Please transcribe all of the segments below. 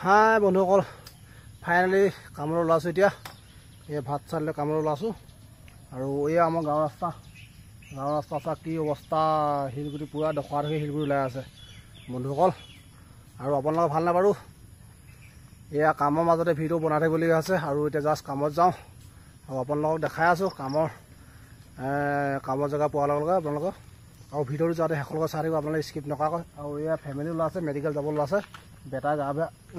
হাই বন্ধুসকল, ফাইনেলি কামলৈ ওলাইছোঁ। এতিয়া এই ভাত চালিলে কামলৈ ওলাইছোঁ। আৰু এয়া আমাৰ গাঁৱৰ ৰাস্তা কি অৱস্থা, শিলগুটি পূৰা দখৰা ধৰি শিলগুটি ওলাই আছে বন্ধুসকল। আৰু আপোনালোকৰ ভালনে বাৰু? এয়া কামৰ মাজতে ভিডিঅ' বনাই থাকিবলগীয়া আছে। আৰু এতিয়া জাষ্ট কামত যাওঁ আৰু আপোনালোকক দেখাই আছোঁ কামৰ জেগা পোৱাৰ লগে লগে আপোনালোকক। আৰু ভিডিঅ'টো যাতে শেষলৈকে চাই থাকিব, আপোনালোকে স্কিপ নকৰাকৈ। আৰু এয়া ফেমিলি ওলাইছে, মেডিকেল যাব ওলাইছে। বেটাৰ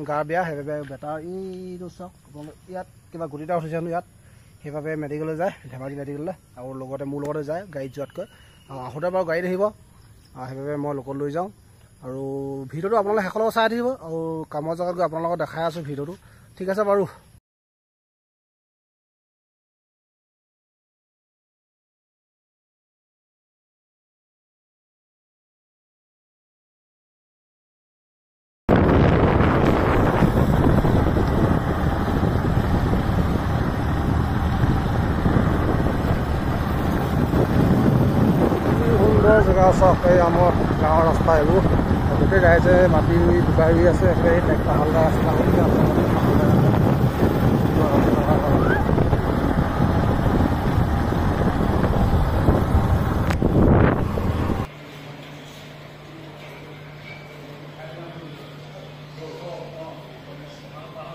গা বেয়া সেইবাবে বেটাৰ এইটো চাওক আপোনালোকে, ইয়াত কিবা গুটি এটা উঠিছে ইয়াত, সেইবাবে মেডিকেললৈ যায়, ধেমাজি মেডিকেললৈ। আৰু লগতে মোৰ লগতে যায় গাড়ীত যোৱাতকৈ। আৰু আহোঁতে বাৰু গাড়ীত আহিব, সেইবাবে মই লগত লৈ যাওঁ। আৰু ভিডিঅ'টো আপোনালোকে শেষলৈকে চাই থাকিব। আৰু কামৰ জেগাত গৈ আপোনালোকক দেখাই আছোঁ ভিডিঅ'টো, ঠিক আছে বাৰু। জেগা চাওক, এই আমাৰ গাঁৱৰ ৰাস্তা এইবোৰ গোটেই ৰাইজে মাটি ৰুই বোকা ৰুই আছে। এই ট্ৰেক্টৰ হালদাৰ আছে,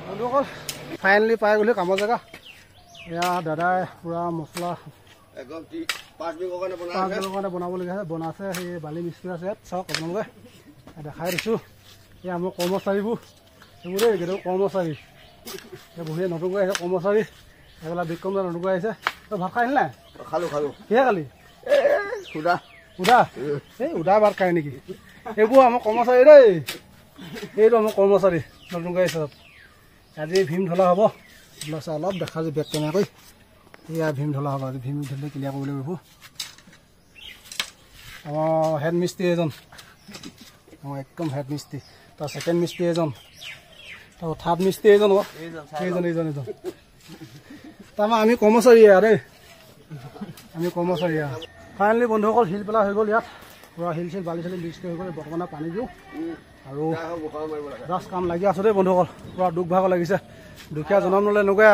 বন্ধুসকল ফাইনেলি পাই গ'লো কামৰ জেগা। এয়া দাদাই পূৰা মছলা কাৰণে বনাবলগীয়া আছে, বনাইছে। সেই বালি মিস্ত্ৰী আছে ইয়াত, চাওক আপোনালোকে দেখাই দিছোঁ। এই আমাৰ কৰ্মচাৰীবোৰ এইবোৰ দেই, কেতিয়াবা কৰ্মচাৰী বহিয়ে নতুনকৈ আহিছে কৰ্মচাৰী। এইবিলাক বিক্ৰম নতুনকৈ আহিছে। তই ভাত খাই আহিল নাই? খালোঁ। কিহে খালি? সুদা এই সুদা ভাত খাই নেকি? এইবোৰ আমাৰ কৰ্মচাৰী দেই, এইটো আমাৰ কৰ্মচাৰী নতুনকৈ আহিছে। আজি ভীম ঢলা হ'ব, অলপ দেখা যায় বেগ কেনেকৈ। এয়া ভীম ঢলা হ'ব, আজি ভীম ঢলি ক্লিয়াৰ কৰিব লাগিব। আমাৰ হেড মিস্ত্ৰী এজন, একদম হেড মিস্ত্ৰী। তাৰ ছেকেণ্ড মিস্ত্ৰী এজন, তাৰ থাৰ্ড মিস্ত্ৰী এজন, এইজন। তাৰপৰা আমি কৰ্মচাৰী দেই, আমি কৰ্মচাৰী। ফাইনেলি বন্ধুসকল শিল পেলা হৈ গ'ল। ইয়াত পূৰা শিল বালি চালি মিক্স হৈ গ'ল। বৰ্তমান পানী দিওঁ আৰু জাষ্ট কাম লাগি আছোঁ দেই বন্ধুসকল। পূৰা দুখ ভাগৰ লাগিছে। দুখীয়া জনম ল'লে এনেকুৱাই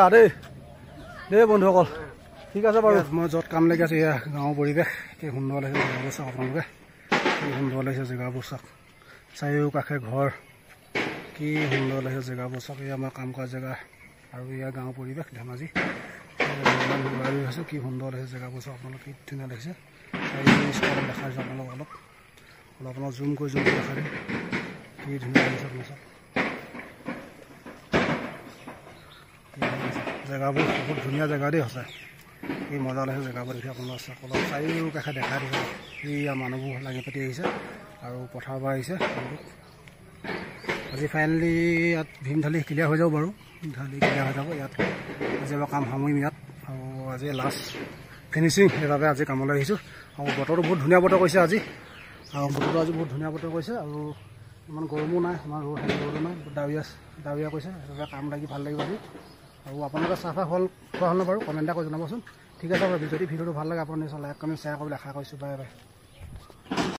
দেই বন্ধুসকল, ঠিক আছে বাৰু। মই য'ত কাম লাগি আছোঁ, এয়া গাঁৱৰ পৰিৱেশ কি সুন্দৰ লাগিছে জেগাবোৰ চাওক আপোনালোকে, কি সুন্দৰ লাগিছে জেগাবোৰ চাওক। চাৰিওকাষে ঘৰ, কি সুন্দৰ লাগিছে জেগাবোৰ চাওক। এয়া আমাৰ কাম কৰা জেগা আৰু এয়া গাঁৱৰ পৰিৱেশ ধেমাজি আছোঁ। কি সুন্দৰ লাগিছে জেগাবোৰ চাওক আপোনালোকে, কি ধুনীয়া লাগিছে। দেখাই দিছোঁ আপোনালোক অলপ আপোনাক জুম কৰি দেখাই দিম, কি ধুনীয়া লাগিছে আপোনাৰ চাওক। জেগাবোৰ বহুত ধুনীয়া জেগা দেই, সঁচাই কি মজা লাগিছে জেগাবোৰ দেখি আপোনালোক চাওক। অলপ চাৰিওকাষে দেখাই দিছোঁ। এয়া মানুহবোৰ লাগি পাতি আহিছে আৰু পথাৰৰ পৰা আহিছে। আজি ফাইনেলি ইয়াত ভীম ঢালি ক্লিয়াৰ হৈ যাব বাৰু, ক্লিয়াৰ হৈ যাব ইয়াত। আজি আমাৰ কাম সামৰিম ইয়াত, আৰু আজি লাষ্ট ফিনিচিং, সেইবাবে আজি কামলৈ আহিছোঁ। আৰু বতৰটো বহুত ধুনীয়া বতৰ কৰিছে আজি, আৰু বতৰটো আজি বহুত ধুনীয়া বতৰ কৰিছে। আৰু ইমান গৰমো নাই, আমাৰ ৰ'দো নাই, ডাৱৰীয়া কৰিছে। সেইবাবে কাম লাগি ভাল লাগিব আজি। আৰু আপোনালোকে চাহ খোৱা হ'ল নে বাৰু? কমেণ্ট এটা কৰি জনাবচোন, ঠিক আছে বাৰু। যদি ভিডিঅ'টো ভাল লাগে আপুনি নিশ্চয় লাইক কমেণ্ট শ্বেয়াৰ কৰিবলৈ আশা কৰিছোঁ। Bye bye.